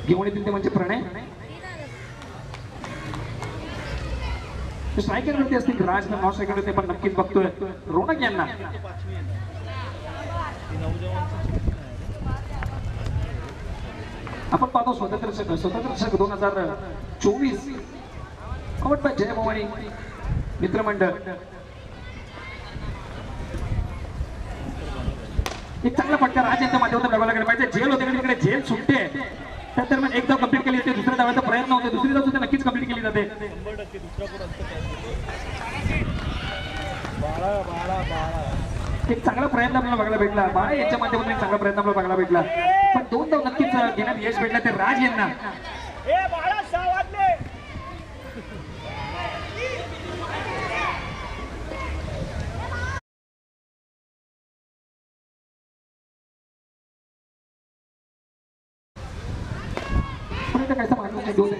घेऊन येतील ते म्हणजे प्रणय. स्ट्रायकर वरती असतील राज, नॉन स्ट्रायकर ते पण नक्कीच बघतोय रोनक यांना. आपण पाहतो स्वतंत्र 2024 कवटबाई जय भवानी मित्रमंडळ. एक चांगला फटका राज यांच्या माध्यमातून लगावला गेला पाहिजे. जेल होते तिकडे जेल सुटते त्या दरम्यान एक धाव कंप्लीट केली जाते. दुसऱ्या धावाचा प्रयत्न होते, दुसरी धाव सुद्धा नक्कीच कंप्लीट केली जाते. एक चांगला प्रयत्न आपल्याला बघायला भेटला. बाळा यांच्या माध्यमातून एक चांगला प्रयत्न आपल्याला बघायला भेटला. पण 2 धाव नक्कीच घेण्यात यश भेटलं ते राज यांना.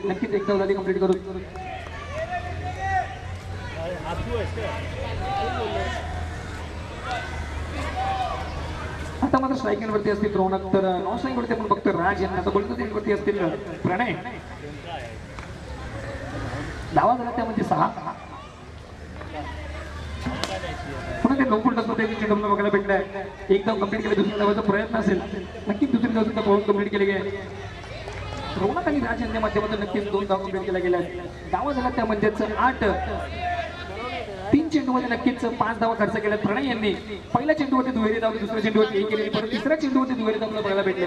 नक्कीच एक धाव झाली कंप्लीट करू. आता मात्र स्ट्रायकिंग वरती असतील रोनक, तर नॉन स्ट्रायकिंग वरती आपण बघतो राज यांना. तर बोलतो वरती असतील प्रणय. धावा झाला त्यामध्ये 6. पुन्हा ते 9 फुलटॉसमध्ये चेंडूला बघायला भेटलाय. एक धाव कंप्लीट केली, दुसऱ्या धावाचा प्रयत्न असेल नक्कीच दुसरी धाव सुद्धा बॉल कंप्लीट केली गेली. रोनक आणि राज यांच्या माध्यमातून नक्कीच 2 धाव कंप्लीट केल्या गेल्या. धावा झाला त्या म्हणजेच 8. 3 चेंडूमध्ये नक्कीच 5 धावा खर्च केल्या प्रणय यांनी. पहिल्या चेंडूवरती दुहेरी धाव, दुसऱ्या चेंडूवरती एक केली, परत तिसऱ्या चेंडूवरती दुहेरी धाव बघायला भेटले.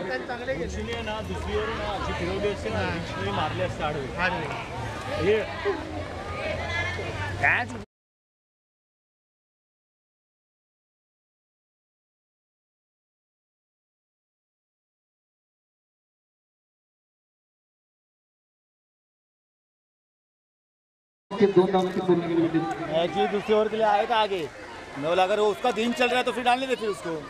जी दूसरी ओवर के लिए आएगा आगे नवल. अगर उसका दिन चल रहा है तो फिर डालने दे फिर उसको.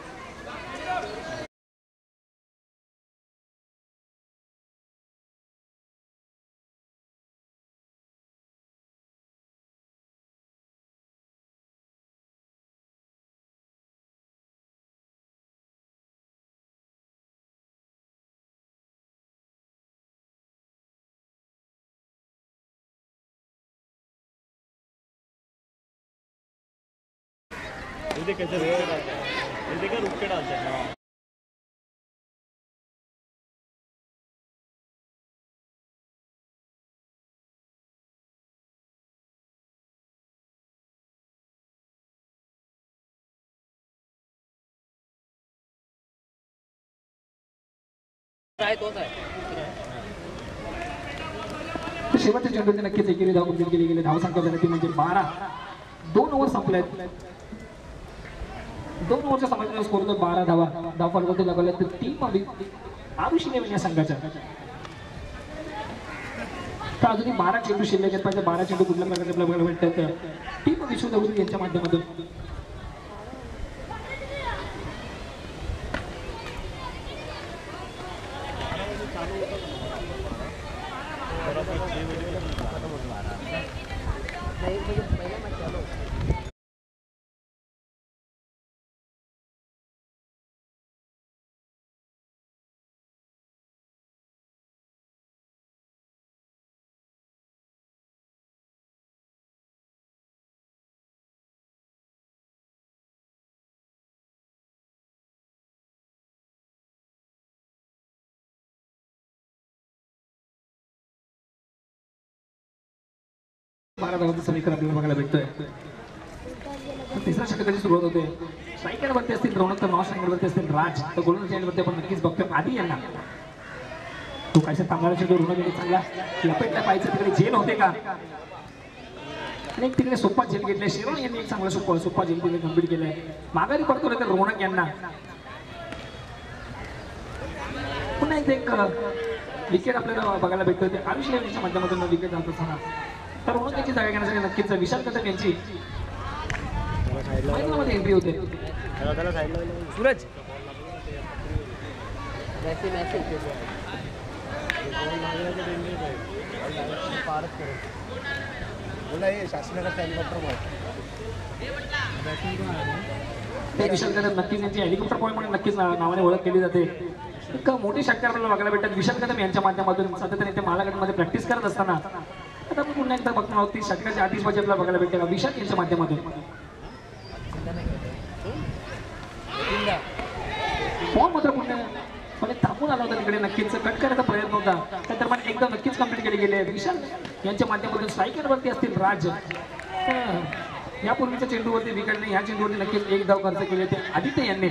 कैसे रुक के डालते हैं. शेवटच्या चेंडूने नक्कीच एकेरी धाव कंप्लीट केली गेली. धावसंख्या झाली ती म्हणजे 12. 2 ओव्हर संपल्यात. 2 ओव्हरच्या समाजाचा स्कोर होतो 12 धावा. धावफलक होते लागले तर टीम आरुषी या संघाच्या. तर अजूनही 12 चेंडू शिल्लक आहेत. पाहिजे 12 चेंडू कुठल्या प्रकारचे आपल्याला बघायला भेटतात टीम विश्वदौरी यांच्या माध्यमातून. समीकरण आपल्याला बघायला भेटतोय. तिसऱ्या षटकाची सुरुवात होते. स्ट्रायकर वरती असतील रोनक, तर नॉन स्ट्रायकर वरती असतील राज. तर गोलंदाज चेंडूवरती आपण नक्कीच बघतोय आधी यांना. तो कायसा तांबडा चेंडू रोनक चांगला लपेटला पाहिजे. तिकडे जेल होते का आणि तिकडे सोप्पा जेल घेतलाय. शिरोन यांनी एक चांगला सोप्पा जेल तिकडे कंप्लीट केलाय. माघारी पडतो तर रोनक यांना. पुन्हा एक विकेट आपल्याला बघायला भेटतोय. ते आरुषी यांच्या माध्यमातून विकेट जात असताना तर रोनक यांची जागा घेण्यासाठी नक्कीच विशाल कदम यांची मैदानामध्ये एंट्री होते. सूरज विशाल कदम नक्कीच यांची हेलिकॉप्टर पॉईंट म्हणून नक्कीच नावाने ओळख केली जाते. एक मोठी षटकार आपल्याला बघायला भेटतात विशाल कदम यांच्या माध्यमातून सातत्याने ते मालागडमध्ये प्रॅक्टिस करत असताना आता आपण पुन्हा एकदा बघतो आहोत ती षटकाच्या आतिषबाजी आपल्याला बघायला भेटते विशाल यांच्या माध्यमातून फॉर्म मात्र पुन्हा म्हणजे थांबून आला होता तिकडे नक्कीच कट करायचा प्रयत्न होता तर पण एकदम नक्कीच कंप्लीट केले गेले विशाल यांच्या माध्यमातून स्ट्रायकरवरती असतील राज यापूर्वीच्या चेंडूवरती विकेटने ह्या चेंडूवरती नक्कीच एक धाव खर्च केले ते आदित्य यांनी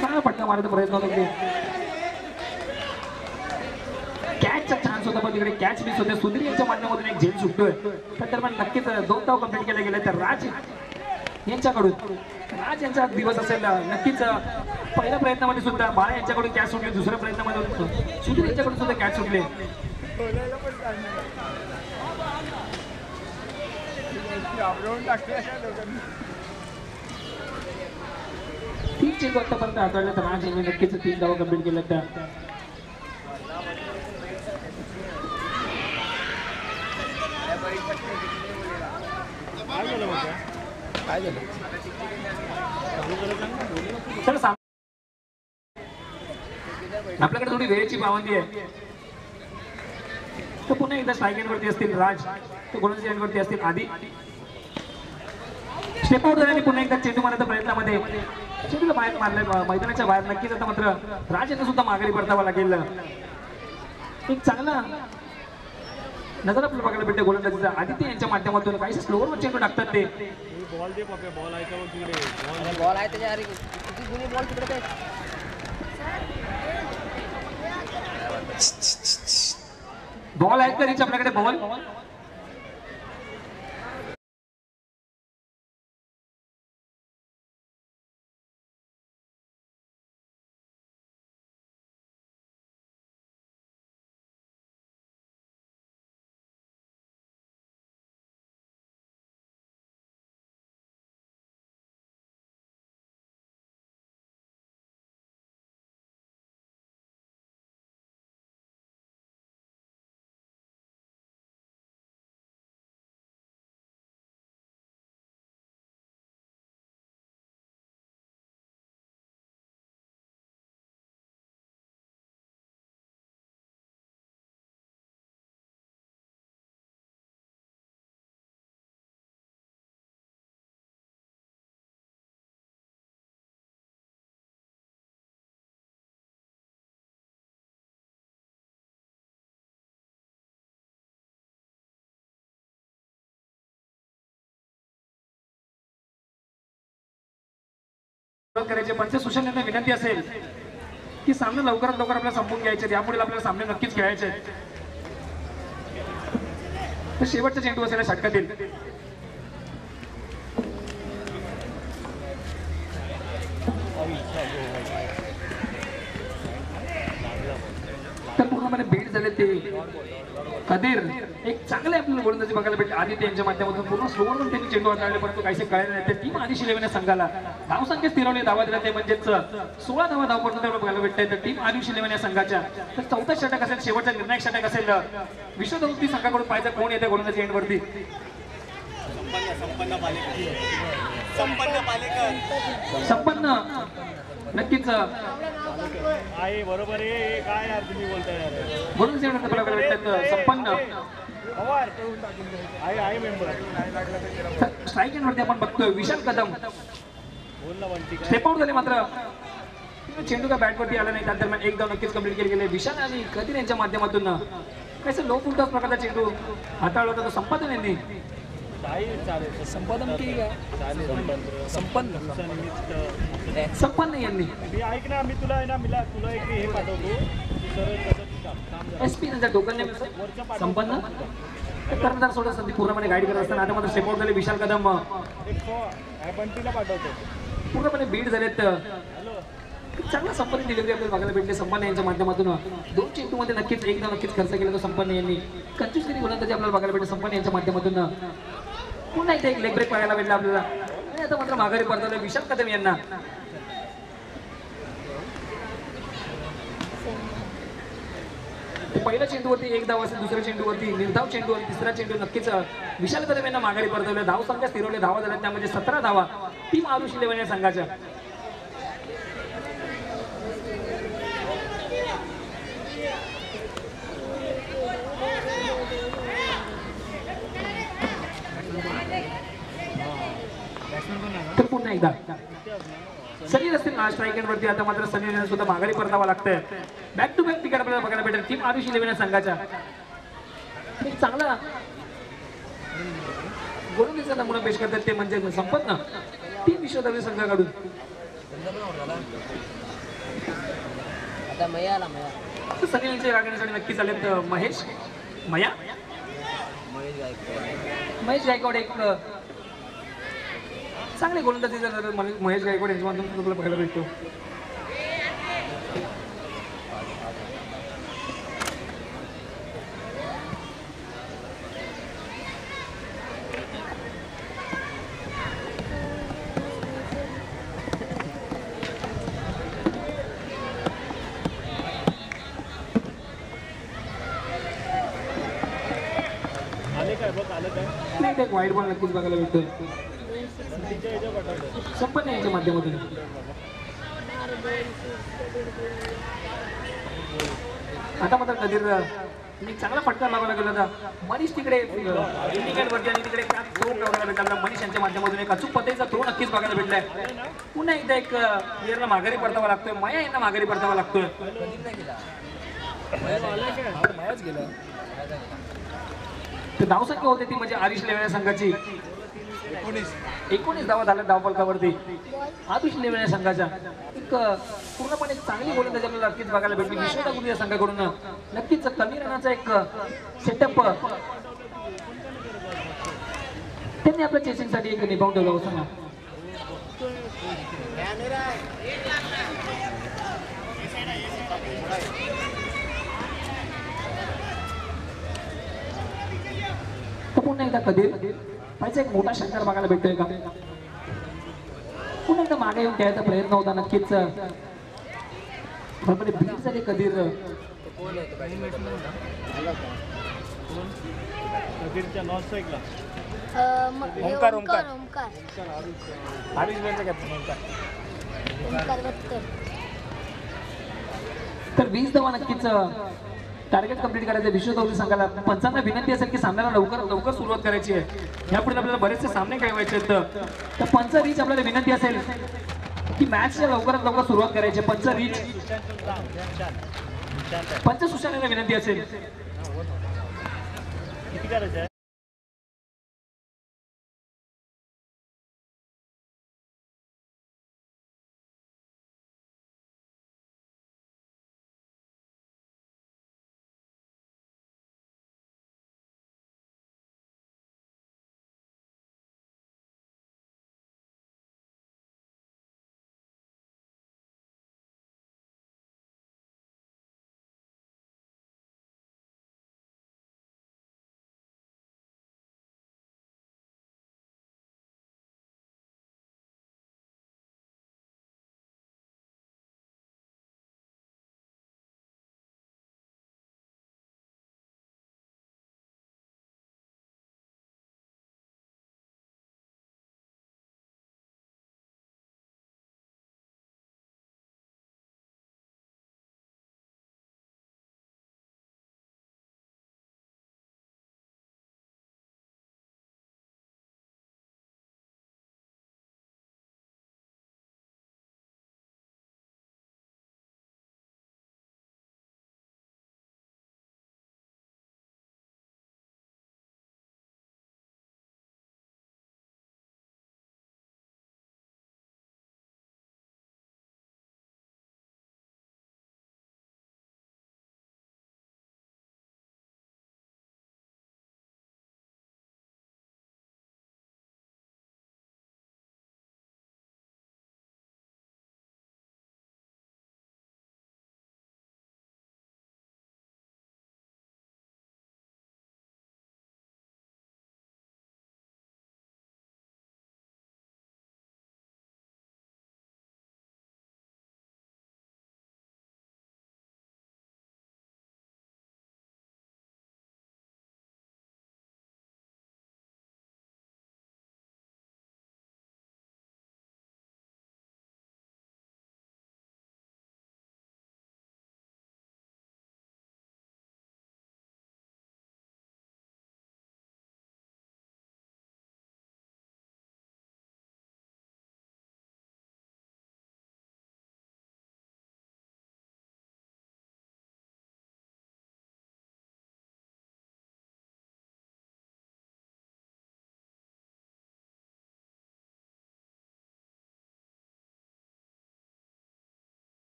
चांगला फटका मारायचा प्रयत्न होता कॅचचा चान्स होता पण तिकडे कॅच मिस होते सुधीर यांच्या माध्यमातून एक झेल सुटतोय तर पण नक्कीच 2 धाव कंप्लीट केले गेले तर राज यांच्याकडून राज यांचा दिवस असेल नक्कीच पहिल्या प्रयत्नामध्ये सुद्धा बाळा यांच्याकडून कॅच सुटले दुसऱ्या प्रयत्नामध्ये सुधीर यांच्याकडून सुद्धा कॅच सुटले तीन चेंडू आतापर्यंत हाताळले तर राज यांनी नक्कीच 3 धावा कंप्लीट केल्या त्या आपल्याकडे थोडी वेळेची पाबंदी आहे तर पुन्हा एकदा स्ट्राईक एंडवरती असतील राज तर गोलंदाजी एंडवरती असतील आधी स्टेप आउट झाल्याने पुन्हा एकदा चेंडू मारण्याच्या प्रयत्नामध्ये चेंडूला बाहेर मारले मैदानाच्या बाहेर नक्कीच आता मात्र राज यांना सुद्धा माघारी परतावा लागेल एक चांगला नजर आपल्याला बघायला भेटते गोलंदाजीचा आदित्य यांच्या माध्यमातून काही स्लोवर चेंडू टाकतात ते बॉल दे पप्या बॉल आहे का तिकडे बॉल आहे त्याच्या अरे किती जुनी बॉल तिकडे काय बॉल आहेत तरीच आपल्याकडे बॉल करायचे पंच सुशांत यांना विनंती असेल की सामने लवकरात लवकर आपल्याला संपून घ्यायचे यापुढे आपल्याला सामने नक्कीच खेळायचे तर शेवटचा चेंडू असेल षटकातील तर पूर्णपणे बीट झाले ते कदीर एक चांगले आपल्याला गोलंदाजी बघायला भेटले आदित्य यांच्या माध्यमातून पूर्ण स्लोवर त्यांनी चेंडू हाताळले परंतु काहीसे कळले नाही टीम आदिशी लेव्हन संघाला धावसंख्या स्थिरवली धावा दिला ते म्हणजेच 16 धावा धावपर्यंत बघायला भेटते तर टीम आदिशी लेव्हन या संघाच्या तर 4था षटक असेल शेवटचा निर्णायक षटक असेल विश्वदौती संघाकडून पाहायचं कोण येते गोलंदाजी एंडवरती संपन्न नक्कीच आहे बरोबर आहे काय यार तुम्ही बोलताय यार गोलंदाजी एंडवरती बघायला भेटतात संपन्न आहे मेंबर स्ट्राईक एंडवरती आपण बघतोय विशाल कदम बोल ना वंटी काय स्टेप आउट झाले मात्र चेंडू का बॅटवरती आला नाही त्या दरम्यान एक धाव नक्कीच कंप्लीट केले गेले विशाल आणि कदीर यांच्या माध्यमातून कसं लो फुलटॉस प्रकारचा चेंडू हाताळला होता तो संपादन यांनी चालेल संपादन की काय संपन्न संपन्न यांनी मी ऐक ना मी तुला आहे ना मिला तुला एक हे पाठवतो एसपी यांच्या टोकनने संपन्न कर्णधार सोडत संधी पूर्णपणे गाईड करत असताना आता मात्र स्टेप आउट झाले विशाल कदम बंटीला पाठवतो पूर्णपणे बीट झालेत चांगला संपन्न डिलिव्हरी आपल्याला बघायला भेटले संपन्न यांच्या माध्यमातून 2 चेंडूमध्ये नक्कीच एक धाव नक्कीच खर्च केला तो संपन्न यांनी 25 गडी गोलंदाजी आपल्याला बघायला भेटले संपन्न यांच्या माध्यमातून पुन्हा एकदा एक लेग ब्रेक पाहायला भेटला आपल्याला आणि आता मात्र माघारी परतवलं विशाल कदम यांना ते पहिल्या चेंडूवरती एक धाव असेल, दुसऱ्या चेंडूवरती निर्धाव चेंडू आणि तिसरा चेंडू नक्कीच विशाल कदम यांना माघारी परतवले. धाव संख्या स्थिरवले, धावा झाल्या त्यामध्ये 17 धावा टीम आरुष 11 या संघाच्या. तर पुन्हा एकदा सनील असतील ना स्ट्राईक वरती. आता मात्र सनील यांना सुद्धा माघारी परतावं लागतंय. बॅक टू बॅक विकेट आपल्याला बघायला भेटेल टीम आरुष 11 संघाच्या. एक चांगला गोलंदाजीचा नमुना पेश करतात ते म्हणजे संपत ना टीम विश्वदर्वी संघाकडून. आता मया आला मया. सनीलचे रागण्यासाठी नक्की चालेल महेश मया महेश गायकवाड. एक चांगले गोलंदाजी जर महेश गायकवाड यांच्या माध्यमातून आपल्याला बघायला भेटतो. आले काय बघ आलं काय नाही एक वाईट बॉल नक्कीच बघायला भेटतोय तिच्या ह्याच्या पाठवलं संपन्न यांच्या माध्यमातून. आता मात्र नदीर एक चांगला फटका लावायला गेला होता. मनीष तिकडे वरती आणि तिकडे थ्रो बघायला भेटला. मनीष यांच्या माध्यमातून एक अचूक पद्धतीचा थ्रो नक्कीच बघायला भेटलाय. पुन्हा एकदा एक प्लेअरला माघारी परतावा लागतोय. मया यांना माघारी परतावा लागतोय. मयाच गेला. तर धावसंख्या होते ती म्हणजे आरुष 11 संघाची 19 धावा झाल्या धावफलकावरती आरुष 11 संघाच्या. एक पूर्णपणे चांगली गोलंदाजी आपल्याला नक्कीच बघायला भेटली विश्वदर्वी या संघाकडून. नक्कीच कमी रनाचा एक सेटअप त्यांनी आपल्या चेसिंगसाठी एक निभावून ठेवला होता. तर पुन्हा एकदा कधीर पाहिजे एक मोठा शंकर बघायला भेटतोय का. पुन्हा एकदा मागे येऊन खेळायचा प्रयत्न होता नक्कीच. बीट झाले कधीर. नदीरच्या नॉन स्ट्राईकला ओंकार ओंकार आरुष बेनचं कॅप्टन ओंकार. तर 20 धावा नक्कीच टार्गेट कंप्लीट करायचं विश्वदर्वी संघाला. पंचांना विनंती असेल की सामन्याला लवकर सुरुवात करायची आहे. यापुढे आपल्याला बरेचसे सामने खेळवायचे आहेत. तर पंच रीच आपल्याला विनंती असेल की मॅचला लवकरात लवकर सुरुवात करायची. पंच रीच पंच सुशांत विनंती असेल. किती करायचं आहे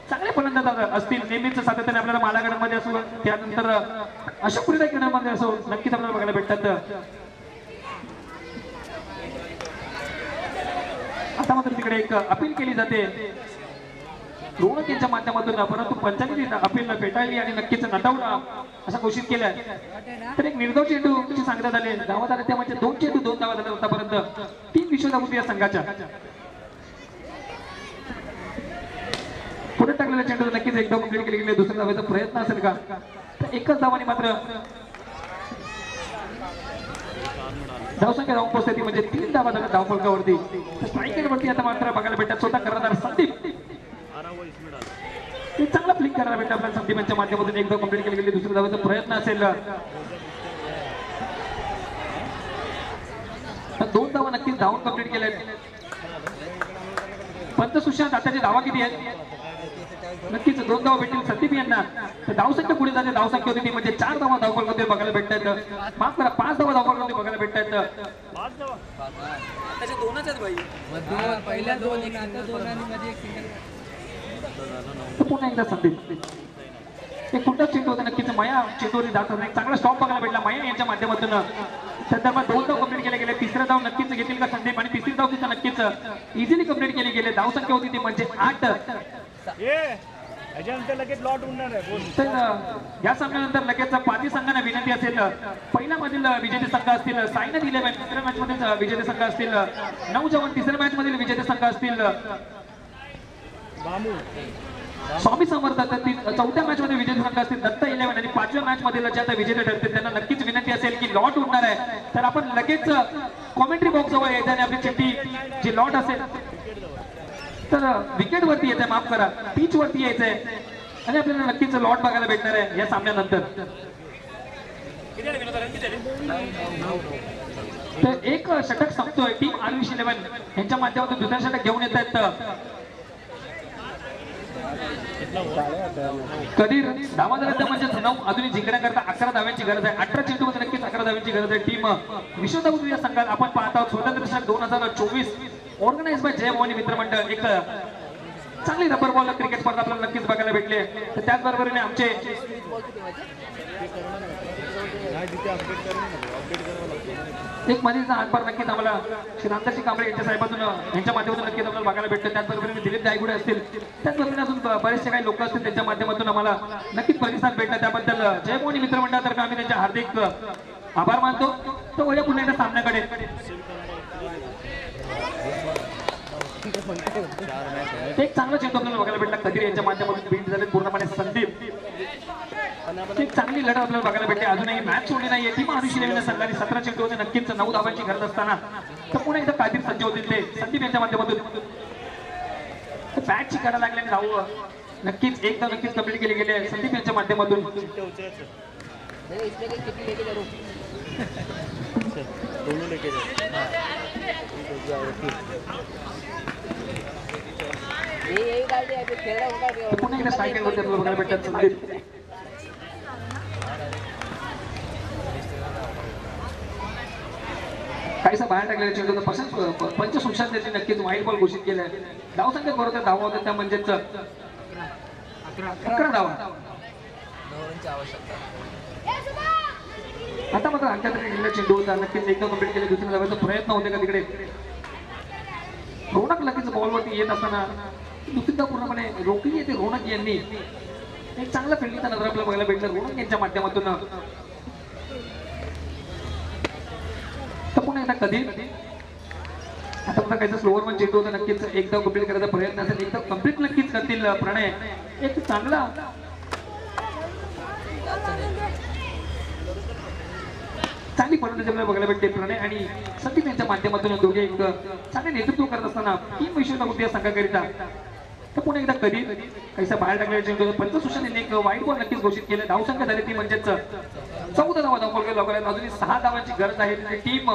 चांगले फलंदाज असतील नेहमीच सातत्याने आपल्याला मालागडामध्ये असो त्यानंतर अशा क्रीडा खेळामध्ये असो नक्कीच आपल्याला बघायला भेटतात. आता मात्र तिकडे एक अपील केली जाते रोहणक यांच्या माध्यमातून, परंतु पंचांनी अपील फेटाळली आणि नक्कीच नटावला असा घोषित केलाय. तर एक निर्धाव चेंडूची सांगण्यात आले, धावात आले त्यामध्ये 2 चेंडू 2 धावा झाल्या आतापर्यंत 3 विश्वधावती या संघाच्या. पुढे टाकलेला चेंडू नक्कीच एकदा कंप्लीट केले गेले. दुसऱ्या धावाचा प्रयत्न असेल का, तर एकच धावाने मात्र धावसंख्या धावून पोहोचते ती म्हणजे 3 धावा झाल्या धावफलकावरती. स्ट्रायकरवरती आता मात्र बघायला भेटतात स्वतः कर्णधार संदीप. ते चांगला फ्लिक करायला भेटतं आपल्याला संदीप यांच्या माध्यमातून. एकदा कंप्लीट केले गेले. दुसऱ्या धावाचा प्रयत्न असेल, 2 धावा नक्कीच धावून कंप्लीट केल्या. पंत सुशांत आताची धावा किती आहेत? नक्कीच 2 धावा भेटतील संदीप यांना. तर धावसंख्या पुढे जाते, धावसंख्या होती ती म्हणजे 4 धावा धावफलकामध्ये बघायला भेटतात. माफ करा 5 धावा धावफलकामध्ये बघायला भेटतात. त्याचे 2च आहेत भाई. पहिल्या 2 एक सिंगल आणि मध्ये एक सिंगल. पुन्हा एकदा संदीप एक कुठला चेंडू होता नक्कीच माया चेंडूवरती जात होता. एक चांगला स्टॉप बघायला भेटला माया यांच्या माध्यमातून. संदर्भात 2 धाव कंप्लीट केले गेले. तिसरा धाव नक्कीच घेतील का संदीप, आणि तिसरी धाव तिथं नक्कीच इझिली कंप्लीट केली गेले. धावसंख्या होती ती म्हणजे 8. याच्यानंतर लगेच लॉट उडणार आहे. बोल. तर या सामन्यानंतर लगेच पाटी संघांना विनंती असेल, पहिल्या मधील विजेते संघ असतील सायनाथ 11, दुसऱ्या मॅच मधील विजेते संघ असतील 9 जवान, तिसऱ्या मॅच मधील विजेते संघ असतील स्वामी समर्थ, चौथ्या मॅच मध्ये विजेते संघ असतील दत्त 11, आणि 5व्या मॅच मध्ये जे आता विजेते ठरतील त्यांना नक्कीच विनंती असेल की लॉट उडणार आहे तर आपण लगेच कॉमेंट्री बॉक्स जवळ यायचं आणि आपली चिठ्ठी जी लॉट असेल तर विकेट वरती यायचंय, माफ करा पिच वरती यायचंय आणि आपल्याला नक्कीच लॉट बघायला भेटणार आहे या सामन्यानंतर. तर एक षटक संपतोय. टीम आर्विश 11 यांच्या माध्यमातून दुसऱ्या षटक घेऊन येत आहेत. कधी धावा झाल्या म्हणजे 9 अजूनही जिंकण्याकरता 11 धाव्यांची गरज आहे. 18 चेंडूमध्ये नक्कीच 11 धाव्यांची गरज आहे. टीम विश्वधावती या संघात आपण पाहत आहोत. स्वतंत्र चषक 2024 ऑर्गनाइज बाय जय भवानी मित्रमंडळ. एक चांगली रबर बॉल क्रिकेट स्पर्धा आपल्याला नक्कीच बघायला भेटले. तर त्याचबरोबरीने आमचे एक मधीचा हातभार नक्कीच आम्हाला श्री रामदासजी कांबळे यांच्या साहेबातून यांच्या माध्यमातून नक्कीच आपल्याला बघायला भेटतं. त्याचबरोबर दिलीप जायगुडे असतील, त्याचबरोबर अजून बरेचसे काही लोक असतील त्यांच्या माध्यमातून आम्हाला नक्कीच प्रतिसाद भेटला. त्याबद्दल जय भवानी मित्रमंडळातर्फे आम्ही त्यांचे हार्दिक आभार मानतो. तो वळ्या पुन्हा एकदा सामन्याकडे एक चांगला चेंडू आपल्याला बघायला भेटला. कधीर यांच्या माध्यमातून बीट झाले पूर्णपणे संदीप. एक चांगली लढत आपल्याला बघायला भेटते. अजूनही मॅच सोडली नाहीये. टीम आर्विश 11 संघाने 17 चेंडू होते नक्कीच 9 धावांची गरज असताना तर पुन्हा एकदा कादीर सज्ज होतील ते संदीप यांच्या माध्यमातून. बॅटची कडा लागल्याने धाव नक्कीच एक धाव नक्कीच कंप्लीट केली गेली आहे संदीप यांच्या माध्यमातून. पुन्हा एकदा स्ट्रायकर वरती आपल्याला बघायला भेटतात संदीप. काहीसा बाहेर टाकलेला चेंडू पंच सुशांत यांनी नक्कीच वाईट बॉल घोषित केलाय. धावसंख्या बरोबर धावा होत्या त्या म्हणजेच 11 धावा. आता मात्र आमच्याकडे चेंडू होता नक्कीच एकदा कंप्लीट केले. दुसऱ्या धावाचा प्रयत्न होते का तिकडे रोनक लगेच बॉलवरती येत असताना दुसरी धाव पूर्णपणे रोखली येते. रोनक यांनी एक चांगला फिल्डिंगचा नजर आपल्याला बघायला भेटला रोनक यांच्या माध्यमातून. तर पुन्हा एकदा कधी आता पुन्हा काहीचा स्लोअर वन चेंडू होता नक्कीच एकदा कंप्लीट करायचा प्रयत्न असेल. एकदा कंप्लीट नक्कीच करतील प्रणय. एक चांगला चांगली फलंदाजी आपल्याला बघायला भेटते प्रणय आणि संदीप यांच्या माध्यमातून. दोघे एक चांगले नेतृत्व करत असताना टीम विश्वधावती या संघाकरिता. तर पुन्हा एकदा कधी काहीसा बाहेर टाकलेला चेंडू पंच सुशांत यांनी एक वाईट बॉल नक्कीच घोषित केलं. धावसंख्या झाली ती म्हणजेच 14 धावा धावफलक लागल्या. अजूनही 6 धावांची गरज आहे टीम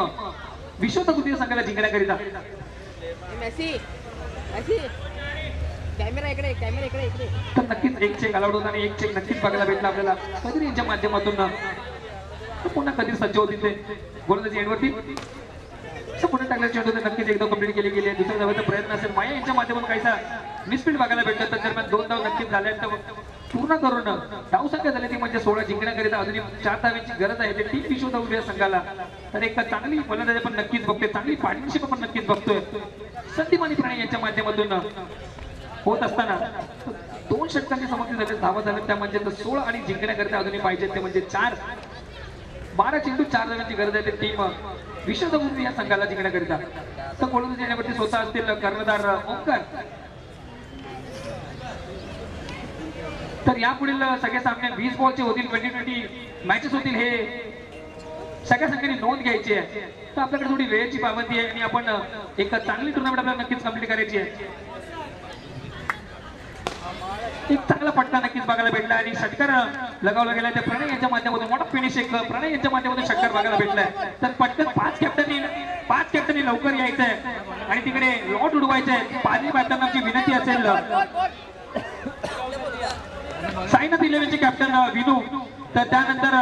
विश्वधावती संघाला जिंकण्याकरिता. तर नक्कीच एक चेक अलाउड होता आणि एक चेक नक्कीच बघायला भेटला आपल्याला कधी यांच्या माध्यमातून. पुन्हा कधी सज्ज होती ते गोलंदाजी एंडवरती. पुन्हा टाकलेला चेंडू नक्कीच एकदा कंप्लीट केली गेली. दुसऱ्या धावाचा प्रयत्न असेल माया यांच्या माध्यमातून काहीसा मिसफील्ड बघायला भेटलं. तर दरम्यान 2 धाव नक्कीच झाल्यानंतर पूर्ण करून धावसंख्या झाली ती म्हणजे 16 जिंकण्याकरिता अजूनही 4 धावेची गरज आहे. ते टीम विश्वधाव या संघाला. तर एक चांगली फलंदाजी पण नक्कीच बघतोय, चांगली पार्टनरशिप पण नक्कीच बघतोय संदीप आणि प्रणय यांच्या माध्यमातून होत असताना 2 षटकांची समाप्ती झाली, धावा झाल्या त्या म्हणजे 16 आणि जिंकण्याकरिता अजूनही पाहिजे ते म्हणजे 4. 12 चेंडू 4 धावांची गरज आहे ते टीम विश्वधाव या संघाला जिंकण्याकरिता. तर गोलंदाजी येण्यावरती स्वतः असतील कर्णधार ओंकार. तर यापुढील सगळे सामने 20 बॉलचे होतील, 20-20 मॅचेस होतील, हे सगळ्या संघांनी नोंद घ्यायची आहे. तर आपल्याकडे थोडी वेळेची पाबंदी आहे आणि आपण एक चांगली टुर्नामेंट आपल्याला नक्कीच कंप्लीट करायची आहे. एक चांगला फटका नक्कीच बघायला भेटला आणि षटकार लगावला गेला. त्या प्रणय यांच्या माध्यमातून मोठा फिनिश एक प्रणय यांच्या माध्यमातून षटकार बघायला भेटलाय. तर पटकन 5 कॅप्टननी लवकर यायचंय आणि तिकडे लॉट उडवायचंय. 5 कॅप्टनांची विनंती असेल, साईनाथ इलेव्हनचे कॅप्टन विनू, तर त्यानंतर